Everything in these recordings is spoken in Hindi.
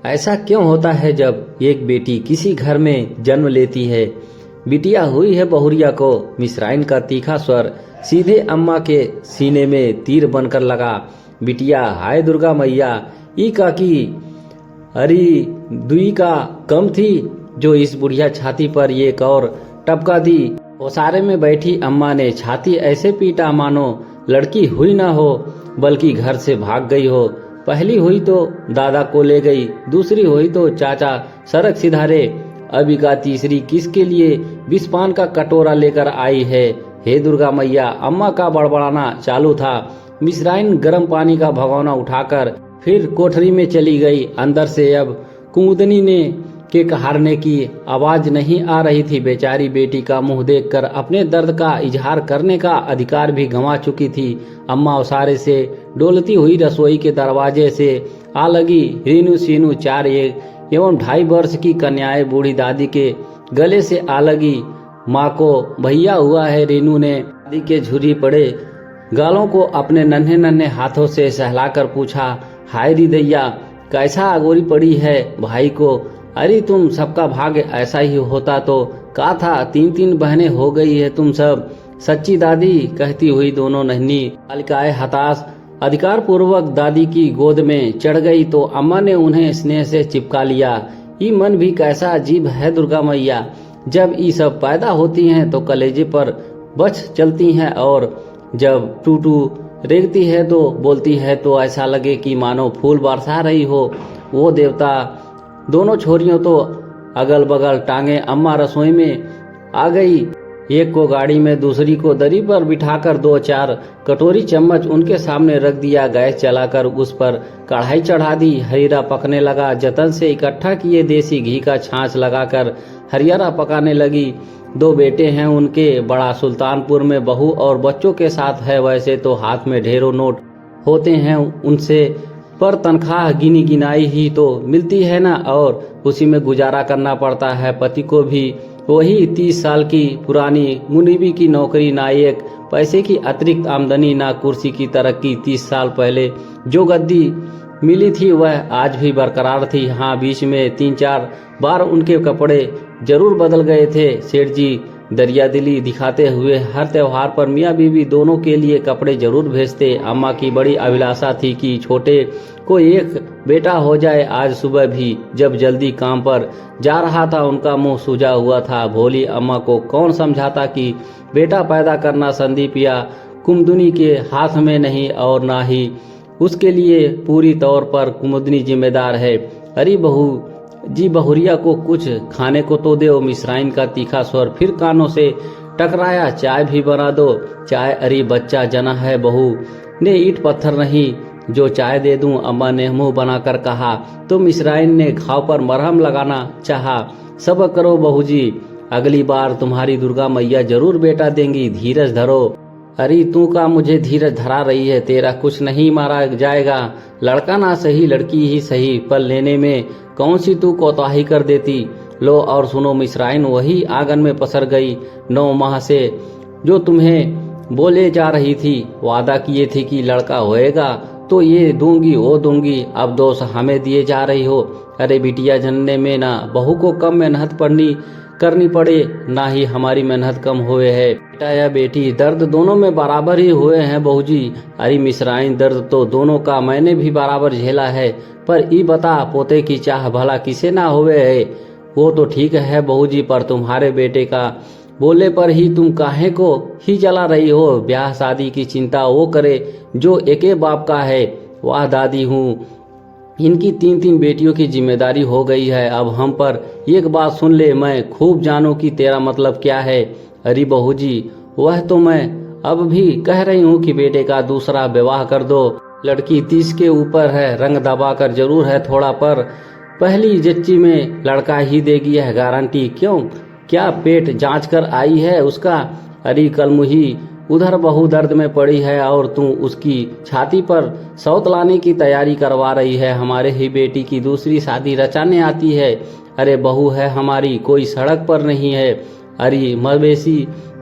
ऐसा क्यों होता है जब एक बेटी किसी घर में जन्म लेती है। बिटिया हुई है बहुरिया को। मिस्राइन का तीखा स्वर सीधे अम्मा के सीने में तीर बनकर लगा। बिटिया हाय दुर्गा मैया, ई का की अरी दुई का कम थी जो इस बुढ़िया छाती पर ये कौर टपका दी। ओसारे में बैठी अम्मा ने छाती ऐसे पीटा मानो लड़की हुई ना हो बल्कि घर से भाग गई हो। पहली हुई तो दादा को ले गई, दूसरी हुई तो चाचा सड़क सिधारे, अभी का तीसरी किसके लिए बिस्पान का कटोरा लेकर आई है। हे दुर्गा मैया, अम्मा का बड़बड़ाना चालू था। मिस्राइन गर्म पानी का भगोना उठाकर फिर कोठरी में चली गई। अंदर से अब कुमुदनी ने के कहारने की आवाज नहीं आ रही थी। बेचारी बेटी का मुंह देखकर अपने दर्द का इजहार करने का अधिकार भी गंवा चुकी थी। अम्मा उसारे से डोलती हुई रसोई के दरवाजे से आ लगी। रीनू सीनू 4 एवं 2.5 वर्ष की कन्याएं बूढ़ी दादी के गले से आ लगी। माँ को भैया हुआ है। रीनू ने दादी के झुर्री पड़े गालों को अपने नन्हे नन्हे हाथों से सहलाकर पूछा, हाय री दैया, कैसा अगोरी पड़ी है भाई को। अरे तुम सबका भाग्य ऐसा ही होता तो का था, 3 बहनें हो गई है तुम सब। सच्ची दादी, कहती हुई दोनों नन्ही बालिकाएं हताश अधिकार पूर्वक दादी की गोद में चढ़ गई तो अम्मा ने उन्हें स्नेह से चिपका लिया। ये मन भी कैसा अजीब है दुर्गा मैया, जब ये सब पैदा होती हैं तो कलेजे पर बच चलती हैं और जब टूटू रेगती है तो बोलती है तो ऐसा लगे कि मानो फूल बरसा रही हो। वो देवता, दोनों छोरियों तो अगल बगल टांगे अम्मा रसोई में आ गई। एक को गाड़ी में, दूसरी को दरी पर बिठाकर 2-4 कटोरी चम्मच उनके सामने रख दिया। गैस चलाकर उस पर कढ़ाई चढ़ा दी। हरीरा पकने लगा। जतन से इकट्ठा किए देसी घी का छाछ लगाकर हरियारा पकाने लगी। 2 बेटे हैं उनके। बड़ा सुल्तानपुर में बहू और बच्चों के साथ है। वैसे तो हाथ में ढेरों नोट होते हैं उनसे, पर तनख्वाह गिनी गिनाई ही तो मिलती है ना, और उसी में गुजारा करना पड़ता है। पति को भी वही 30 साल की पुरानी मुनीबी की नौकरी, ना एक पैसे की अतिरिक्त आमदनी, ना कुर्सी की तरक्की। 30 साल पहले जो गद्दी मिली थी वह आज भी बरकरार थी। हाँ, बीच में 3-4 बार उनके कपड़े जरूर बदल गए थे। सेठ जी दरिया दिली दिखाते हुए हर त्योहार पर मियाँ बीवी दोनों के लिए कपड़े जरूर भेजते। अम्मा की बड़ी अभिलाषा थी कि छोटे को एक बेटा हो जाए। आज सुबह भी जब जल्दी काम पर जा रहा था उनका मुंह सूजा हुआ था। भोली अम्मा को कौन समझाता कि बेटा पैदा करना संदीप या कुमुदनी के हाथ में नहीं और ना ही उसके लिए पूरी तौर पर कुमुदनी जिम्मेदार है। अरे बहू जी, बहुरिया को कुछ खाने को तो दो। मिस्राइन का तीखा स्वर फिर कानों से टकराया। चाय भी बना दो। चाय? अरे बच्चा जना है, बहू ने ईंट पत्थर नहीं जो चाय दे दूं, अम्मा ने मुंह बनाकर कहा। तो मिस्राइन ने घाव पर मरहम लगाना चाहा। सब्र करो बहू जी, अगली बार तुम्हारी दुर्गा मैया जरूर बेटा देंगी, धीरज धरो। अरे तू का मुझे धीरज धरा रही है, तेरा कुछ नहीं मारा जाएगा। लड़का ना सही लड़की ही सही, पर लेने में कौन सी तू कोताही कर देती। लो और सुनो, मिस्राइन वही आंगन में पसर गई। 9 माह से जो तुम्हें बोले जा रही थी, वादा किए थे कि लड़का होएगा तो ये दूंगी वो दूंगी, अब दोष हमें दिए जा रही हो। अरे बिटिया जनने में ना बहू को कम मेहनत करनी पड़े, ना ही हमारी मेहनत कम हुए है। बेटा या बेटी, दर्द दोनों में बराबर ही हुए हैं बहू जी। अरे मिस्राइन, दर्द तो दोनों का मैंने भी बराबर झेला है, पर ई बता पोते की चाह भला किसे ना हुए है। वो तो ठीक है बहू जी, पर तुम्हारे बेटे का बोले पर ही तुम काहे को ही जला रही हो। ब्याह शादी की चिंता वो करे जो एके बाप का है। वाह दादी हूँ, इनकी 3 बेटियों की जिम्मेदारी हो गई है अब हम पर। एक बात सुन ले, मैं खूब जानूं कि तेरा मतलब क्या है। अरे बहू जी, वह तो मैं अब भी कह रही हूँ कि बेटे का दूसरा विवाह कर दो। लड़की 30 के ऊपर है, रंग दबा कर जरूर है थोड़ा, पर पहली जच्ची में लड़का ही देगी यह गारंटी। क्यों, क्या पेट जांच कर आई है उसका। अरे कल मुही उधर बहू दर्द में पड़ी है और तू उसकी छाती पर सौत लाने की तैयारी करवा रही है। हमारे ही बेटी की दूसरी शादी रचाने आती है। अरे बहू है हमारी, कोई सड़क पर नहीं है। अरे मवेशी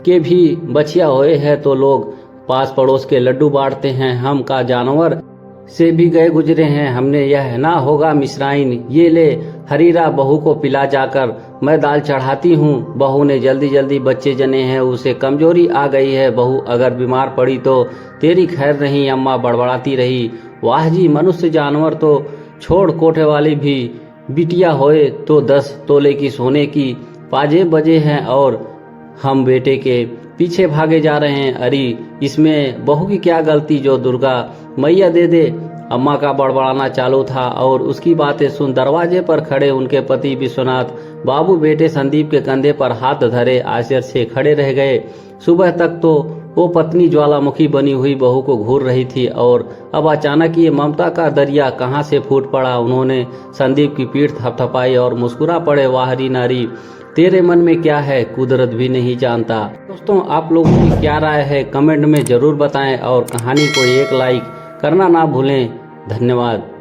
के भी बछिया हुए है तो लोग पास पड़ोस के लड्डू बांटते हैं, हम का जानवर से भी गए गुजरे हैं हमने, यह ना होगा मिश्राइन। ये ले हरीरा बहू को पिला जाकर, मैं दाल चढ़ाती हूँ। बहू ने जल्दी जल्दी बच्चे जने हैं, उसे कमजोरी आ गई है। बहू अगर बीमार पड़ी तो तेरी खैर नहीं, अम्मा बड़बड़ाती रही। वाह जी, मनुष्य जानवर तो छोड़, कोठे वाली भी बिटिया होए तो 10 तोले की सोने की पाजे बजे हैं और हम बेटे के पीछे भागे जा रहे हैं। अरे इसमें बहू की क्या गलती जो दुर्गा मैया दे दे। अम्मा का बड़बड़ाना चालू था और उसकी बातें सुन दरवाजे पर खड़े उनके पति विश्वनाथ बाबू बेटे संदीप के कंधे पर हाथ धरे आश्चर्य से खड़े रह गए। सुबह तक तो वो पत्नी ज्वालामुखी बनी हुई बहू को घूर रही थी और अब अचानक ये ममता का दरिया कहाँ से फूट पड़ा। उन्होंने संदीप की पीठ थपथपाई और मुस्कुरा पड़े। वाहरी नारी, तेरे मन में क्या है कुदरत भी नहीं जानता। दोस्तों, आप लोगों की क्या राय है कमेंट में जरूर बताएं और कहानी को एक लाइक करना ना भूलें। धन्यवाद।